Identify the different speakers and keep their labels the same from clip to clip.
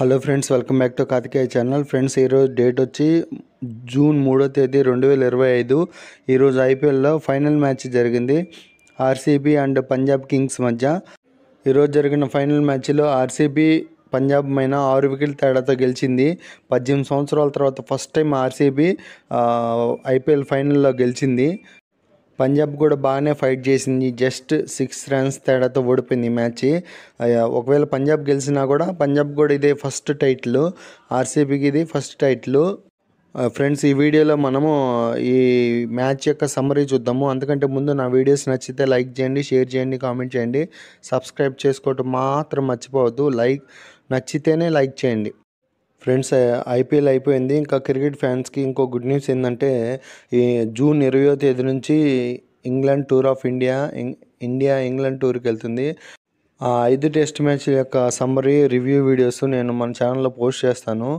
Speaker 1: Hello friends, welcome back to Karthikeya channel. Friends, ఈరోజు date వచ్చి June 3వ తేదీ 2025. ఈరోజు ఐపీఎల్లో ఫైనల్ మ్యాచ్ జరిగింది ఆర్సీబీ అండ్ పంజాబ్ కింగ్స్ మధ్య. ఈరోజు జరిగిన ఫైనల్ మ్యాచ్లో ఆర్సీబీ పంజాబ్ పైన 6 వికెట్ల తేడాతో గెలిచింది. 18 సంవత్సరాల తర్వాత ఫస్ట్ టైం ఆర్సీబీ ఐపీఎల్ ఫైనల్లో గెలిచింది. పంజాబ్ కూడా బాగానే ఫైట్ చేసింది. జస్ట్ 6 రన్స్ తేడాతో ఓడిపోయింది ఈ మ్యాచ్. ఒకవేళ పంజాబ్ గెలిచినా కూడా పంజాబ్ కూడా ఇదే ఫస్ట్ టైటిల్, ఆర్సీబీకి ఇది ఫస్ట్ టైటిల్. ఫ్రెండ్స్, ఈ వీడియోలో మనము ఈ మ్యాచ్ యొక్క సమ్మరీ చూద్దాము. అందుకంటే ముందు నా వీడియోస్ నచ్చితే లైక్ చేయండి, షేర్ చేయండి, కామెంట్ చేయండి, సబ్స్క్రైబ్ చేసుకోవటం మాత్రం మర్చిపోవద్దు. నచ్చితేనే లైక్ చేయండి. ఫ్రెండ్స్, ఐపీఎల్ అయిపోయింది. ఇంకా క్రికెట్ ఫ్యాన్స్కి ఇంకో గుడ్ న్యూస్ ఏంటంటే, ఈ జూన్ 20వ తేదీ నుంచి England tour of India England టూర్కి వెళ్తుంది. ఆ 5 టెస్ట్ మ్యాచ్ల యొక్క సమ్మరీ రివ్యూ వీడియోస్ నేను మన ఛానల్లో పోస్ట్ చేస్తాను.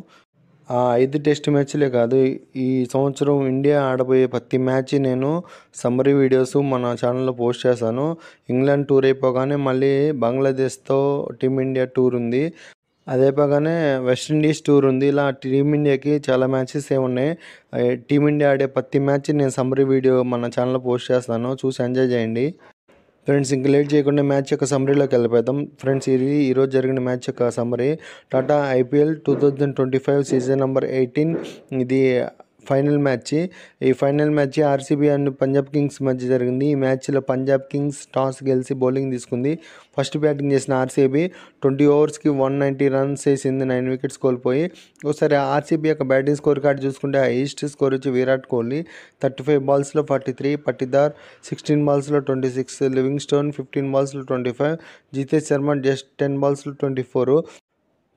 Speaker 1: ఆ 5 టెస్ట్ మ్యాచ్లే కాదు, ఈ సంవత్సరం ఇండియా ఆడబోయే ప్రతి మ్యాచ్ నేను సమ్మరీ వీడియోస్ మన ఛానల్లో పోస్ట్ చేస్తాను. ఇంగ్లాండ్ టూర్ అయిపోగానే మళ్ళీ బంగ్లాదేశ్తో టీమిండియా టూర్ ఉంది. అదే పగానే వెస్టిండీస్ టూర్ ఉంది. ఇలా టీమిండియాకి చాలా మ్యాచెస్ ఉన్నాయి. టీమిండియా ఆడే ప్రతి మ్యాచ్ నేను సమ్మరీ వీడియో మన ఛానల్లో పోస్ట్ చేస్తాను, చూసి ఎంజాయ్ చేయండి. ఫ్రెండ్స్, ఇంక లేట్ చేయకుండా మ్యాచ్ యొక్క సమ్మరీలోకి వెళ్ళిపోతాం. ఫ్రెండ్స్, ఈరోజు జరిగిన మ్యాచ్ యొక్క summary. Tata IPL 2025 season number 18 ఇది ఫైనల్ మ్యాచ్. ఈ final match RCB and Punjab kings మధ్య జరిగింది. ఈ మ్యాచ్లో పంజాబ్ కింగ్స్ టాస్ గెలిచి బౌలింగ్ తీసుకుంది. ఫస్ట్ బ్యాటింగ్ చేసిన ఆర్సీబీ 20 ఓవర్స్కి 190 రన్స్ వేసింది, 9 వికెట్స్ కోల్పోయి. ఒకసారి ఆర్సీబీ యొక్క బ్యాటింగ్ స్కోర్ కార్డు చూసుకుంటే హైయెస్ట్ స్కోర్ వచ్చి Virat Kohli 35 బాల్స్లో 43, Patidar 16 బాల్స్లో 26, Livingstone 15 బాల్స్లో 25, Jitesh Sharma just 10 బాల్స్లో 24.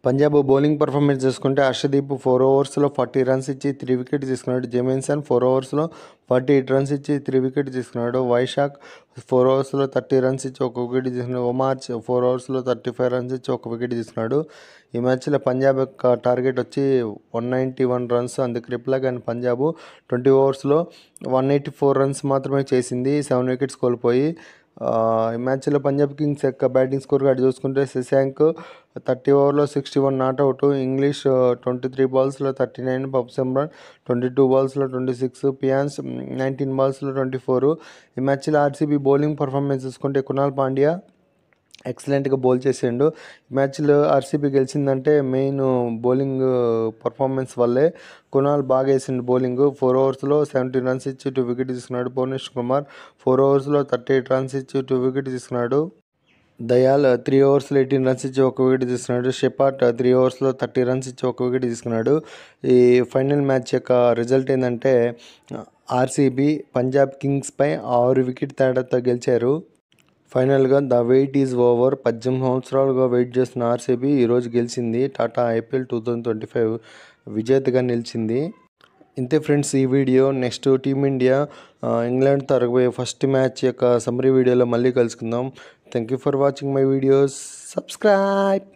Speaker 1: Punjab bowling performance చూసుకుంటే హర్షదీప్ 4 ఓవర్స్లో 40 రన్స్ ఇచ్చి 3 వికెట్స్ తీసుకున్నాడు. జెమిన్సన్ 4 ఓవర్స్లో 48 రన్స్ ఇచ్చి 3 వికెట్స్ తీసుకున్నాడు. వైశాఖ్ 4 ఓవర్స్లో 30 రన్స్ ఇచ్చి 1 వికెట్ తీసుకున్నాడు. ఒమార్చ్ 4 ఓవర్స్లో 35 రన్స్ ఇచ్చి 1 వికెట్ తీసుకున్నాడు. ఈ మ్యాచ్లో పంజాబ్ యొక్క టార్గెట్ వచ్చి 191 రన్స్. అందుకు రిప్లై కానీ పంజాబ్ 20 ఓవర్స్లో 184 రన్స్ మాత్రమే చేసింది, 7 వికెట్స్ కోల్పోయి. ఈ మ్యాచ్లో పంజాబ్ కింగ్స్ యొక్క బ్యాటింగ్ స్కోర్ కార్డు చూసుకుంటే శశాంక్ 30 ఓవర్లో 61 నాట్అవుట్, ఇంగ్లీష్ 23 బాల్స్లో 39, పబ్ సిమ్రాన్ 22 బాల్స్లో 26, పియాన్స్ 19 బాల్స్లో 24. ఈ మ్యాచ్లో ఆర్సీబీ బౌలింగ్ పర్ఫార్మెన్స్ చూసుకుంటే కునాల్ పాండ్యా ఎక్సలెంట్గా బౌల్ చేసిండు. ఈ మ్యాచ్లో ఆర్సీబీ గెలిచిందంటే మెయిన్ బౌలింగ్ పర్ఫార్మెన్స్ వల్లే. కునాల్ బాగా వేసిండు బౌలింగ్. 4 ఓవర్స్లో 17 రన్స్ ఇచ్చి 2 వికెట్ తీసుకున్నాడు. భువనేష్ కుమార్ 4 ఓవర్స్లో 38 రన్స్ ఇచ్చి 2 వికెట్ తీసుకున్నాడు. దయాల్ 3 ఓవర్స్లో 18 రన్స్ ఇచ్చి 1 వికెట్ తీసుకున్నాడు. షెపాట్ 3 ఓవర్స్లో 30 రన్స్ ఇచ్చి 1 వికెట్ తీసుకున్నాడు. ఈ ఫైనల్ మ్యాచ్ యొక్క రిజల్ట్ ఏంటంటే ఆర్సీబీ పంజాబ్ కింగ్స్పై 6 వికెట్ తేడాతో గెలిచారు. ఫైనల్గా ద వెయిట్ ఈజ్ ఓవర్. 18 సంవత్సరాలుగా వెయిట్ చేస్తున్న ఆర్సీబీ ఈరోజు గెలిచింది. టాటా ఐపీఎల్ 2025 విజేతగా నిలిచింది. ఇంతే ఫ్రెండ్స్ ఈ వీడియో. నెక్స్ట్ టీమిండియా ఇంగ్లాండ్తో జరగబోయే ఫస్ట్ మ్యాచ్ యొక్క సమ్మరీ వీడియోలో మళ్ళీ కలుసుకుందాం. Thank you for watching my videos. Subscribe.